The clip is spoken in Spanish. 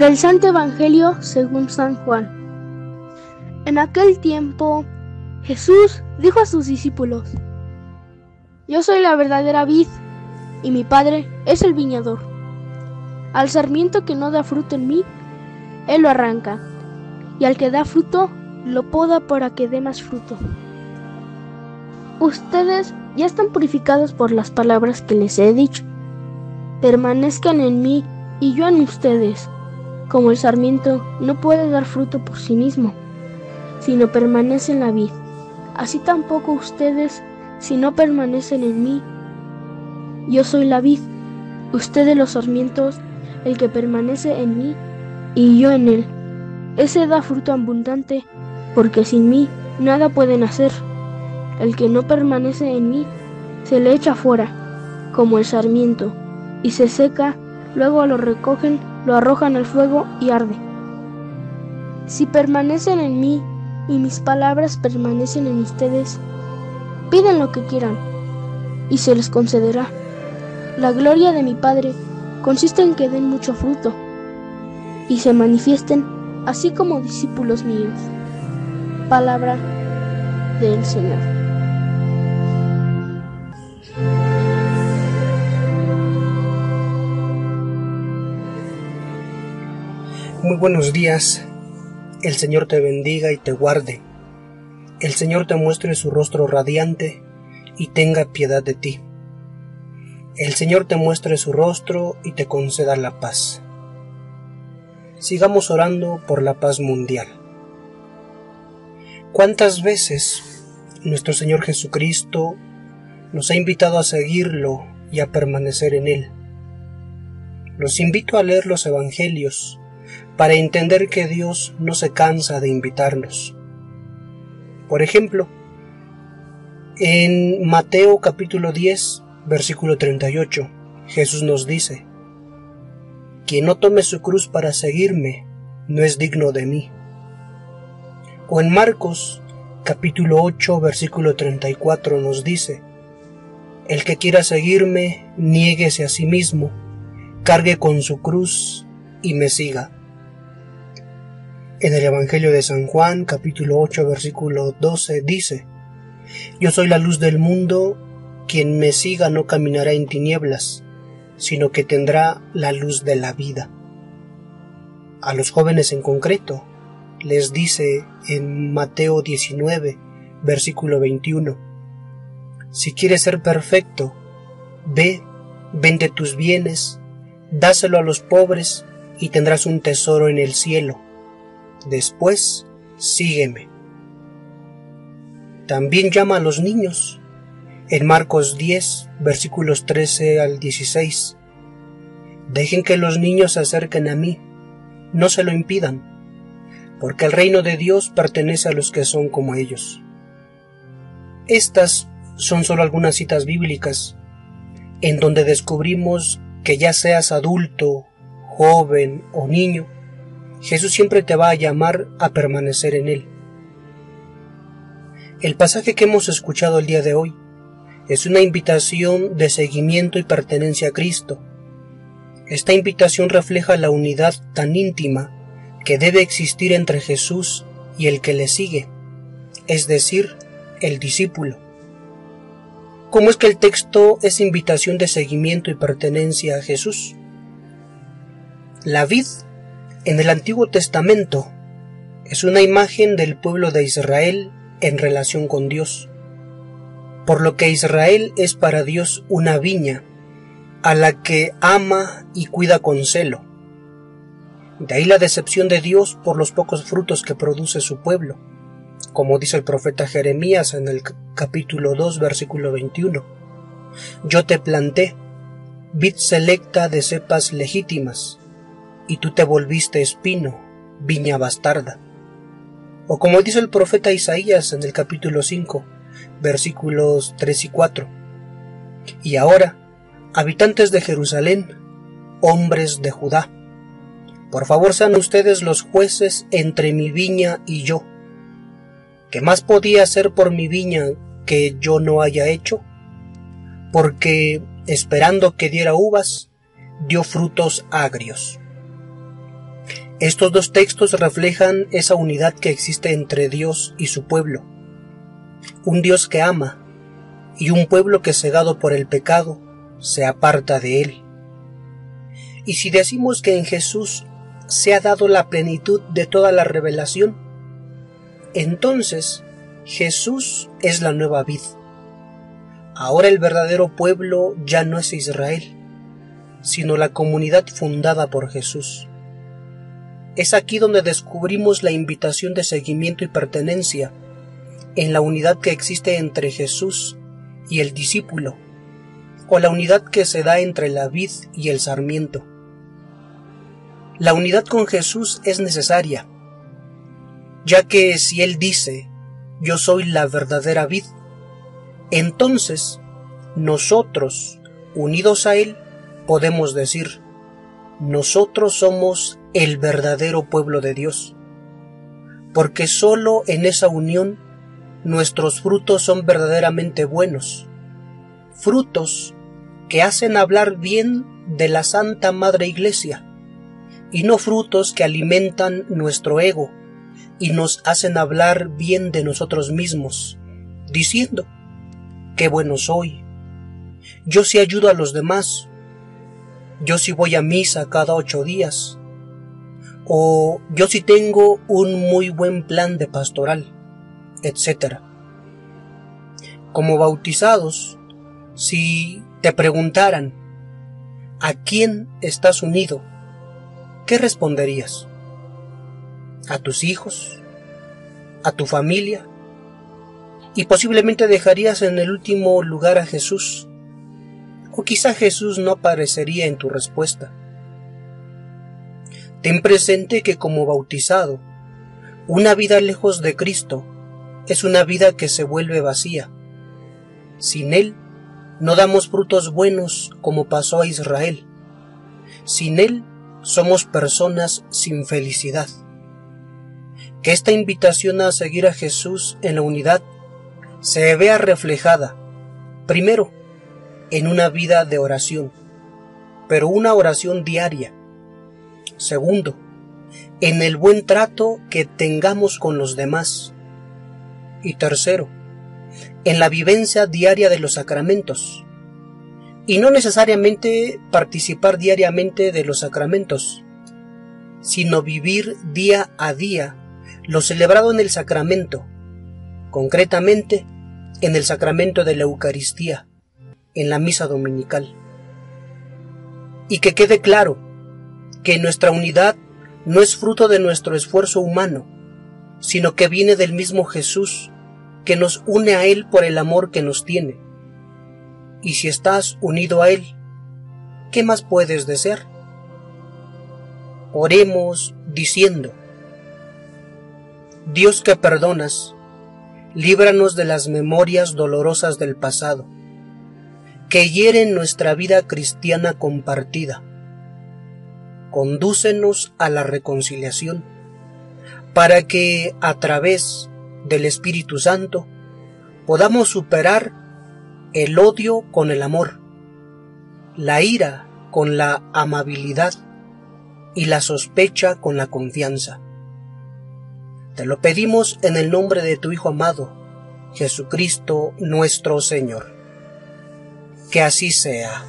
Del Santo Evangelio según San Juan. En aquel tiempo, Jesús dijo a sus discípulos: Yo soy la verdadera vid, y mi Padre es el viñador. Al sarmiento que no da fruto en mí, Él lo arranca, y al que da fruto, lo poda para que dé más fruto. Ustedes ya están purificados por las palabras que les he dicho. Permanezcan en mí y yo en ustedes. Como el sarmiento no puede dar fruto por sí mismo, sino permanece en la vid, así tampoco ustedes, si no permanecen en mí. Yo soy la vid, ustedes los sarmientos. El que permanece en mí y yo en él, ese da fruto abundante, porque sin mí nada pueden hacer. El que no permanece en mí se le echa fuera, como el sarmiento, y se seca. Luego lo recogen, lo arrojan al fuego y arde. Si permanecen en mí y mis palabras permanecen en ustedes, piden lo que quieran y se les concederá. La gloria de mi Padre consiste en que den mucho fruto y se manifiesten así como discípulos míos. Palabra del Señor. Muy buenos días. El Señor te bendiga y te guarde. El Señor te muestre su rostro radiante y tenga piedad de ti. El Señor te muestre su rostro y te conceda la paz. Sigamos orando por la paz mundial. ¿Cuántas veces nuestro Señor Jesucristo nos ha invitado a seguirlo y a permanecer en Él? Los invito a leer los Evangelios para entender que Dios no se cansa de invitarnos. Por ejemplo, en Mateo capítulo 10, versículo 38, Jesús nos dice: Quien no tome su cruz para seguirme, no es digno de mí. O en Marcos capítulo 8, versículo 34 nos dice: El que quiera seguirme, niéguese a sí mismo, cargue con su cruz y me siga. En el Evangelio de San Juan, capítulo 8, versículo 12, dice: Yo soy la luz del mundo, quien me siga no caminará en tinieblas, sino que tendrá la luz de la vida. A los jóvenes en concreto, les dice en Mateo 19, versículo 21, Si quieres ser perfecto, vende tus bienes, dáselo a los pobres y tendrás un tesoro en el cielo. Después, sígueme. También llama a los niños. En Marcos 10, versículos 13 al 16. Dejen que los niños se acerquen a mí, no se lo impidan, porque el reino de Dios pertenece a los que son como ellos. Estas son solo algunas citas bíblicas, en donde descubrimos que ya seas adulto, joven o niño, Jesús siempre te va a llamar a permanecer en Él. El pasaje que hemos escuchado el día de hoy es una invitación de seguimiento y pertenencia a Cristo. Esta invitación refleja la unidad tan íntima que debe existir entre Jesús y el que le sigue, es decir, el discípulo. ¿Cómo es que el texto es invitación de seguimiento y pertenencia a Jesús? La vid, en el Antiguo Testamento, es una imagen del pueblo de Israel en relación con Dios, por lo que Israel es para Dios una viña, a la que ama y cuida con celo. De ahí la decepción de Dios por los pocos frutos que produce su pueblo, como dice el profeta Jeremías en el capítulo 2, versículo 21. Yo te planté, vid selecta de cepas legítimas, y tú te volviste espino, viña bastarda. O como dice el profeta Isaías en el capítulo 5, versículos 3 y 4. Y ahora, habitantes de Jerusalén, hombres de Judá, por favor sean ustedes los jueces entre mi viña y yo. ¿Qué más podía hacer por mi viña que yo no haya hecho? Porque, esperando que diera uvas, dio frutos agrios. Estos dos textos reflejan esa unidad que existe entre Dios y su pueblo. Un Dios que ama y un pueblo que, cegado por el pecado, se aparta de él. Y si decimos que en Jesús se ha dado la plenitud de toda la revelación, entonces Jesús es la nueva vid. Ahora el verdadero pueblo ya no es Israel, sino la comunidad fundada por Jesús. Es aquí donde descubrimos la invitación de seguimiento y pertenencia en la unidad que existe entre Jesús y el discípulo, o la unidad que se da entre la vid y el sarmiento. La unidad con Jesús es necesaria, ya que si Él dice, yo soy la verdadera vid, entonces nosotros, unidos a Él, podemos decir, nosotros somos el verdadero pueblo de Dios, porque solo en esa unión nuestros frutos son verdaderamente buenos, frutos que hacen hablar bien de la Santa Madre Iglesia, y no frutos que alimentan nuestro ego y nos hacen hablar bien de nosotros mismos, diciendo, qué bueno soy, yo sí ayudo a los demás, yo sí voy a misa cada 8 días, o yo sí tengo un muy buen plan de pastoral, etc. Como bautizados, si te preguntaran, ¿a quién estás unido?, ¿qué responderías? ¿A tus hijos? ¿A tu familia? Y posiblemente dejarías en el último lugar a Jesús. O quizá Jesús no aparecería en tu respuesta. Ten presente que como bautizado, una vida lejos de Cristo es una vida que se vuelve vacía. Sin Él no damos frutos buenos como pasó a Israel. Sin Él somos personas sin felicidad. Que esta invitación a seguir a Jesús en la unidad se vea reflejada, primero, en una vida de oración, pero una oración diaria. Segundo, en el buen trato que tengamos con los demás. Y tercero, en la vivencia diaria de los sacramentos. Y no necesariamente participar diariamente de los sacramentos, sino vivir día a día lo celebrado en el sacramento, concretamente en el sacramento de la Eucaristía, en la misa dominical. Y que quede claro que nuestra unidad no es fruto de nuestro esfuerzo humano, sino que viene del mismo Jesús, que nos une a Él por el amor que nos tiene. Y si estás unido a Él, ¿qué más puedes desear? Oremos diciendo, Dios que perdonas, líbranos de las memorias dolorosas del pasado, que hieren nuestra vida cristiana compartida. Condúcenos a la reconciliación, para que, a través del Espíritu Santo, podamos superar el odio con el amor, la ira con la amabilidad y la sospecha con la confianza. Te lo pedimos en el nombre de tu Hijo amado, Jesucristo nuestro Señor. Que así sea.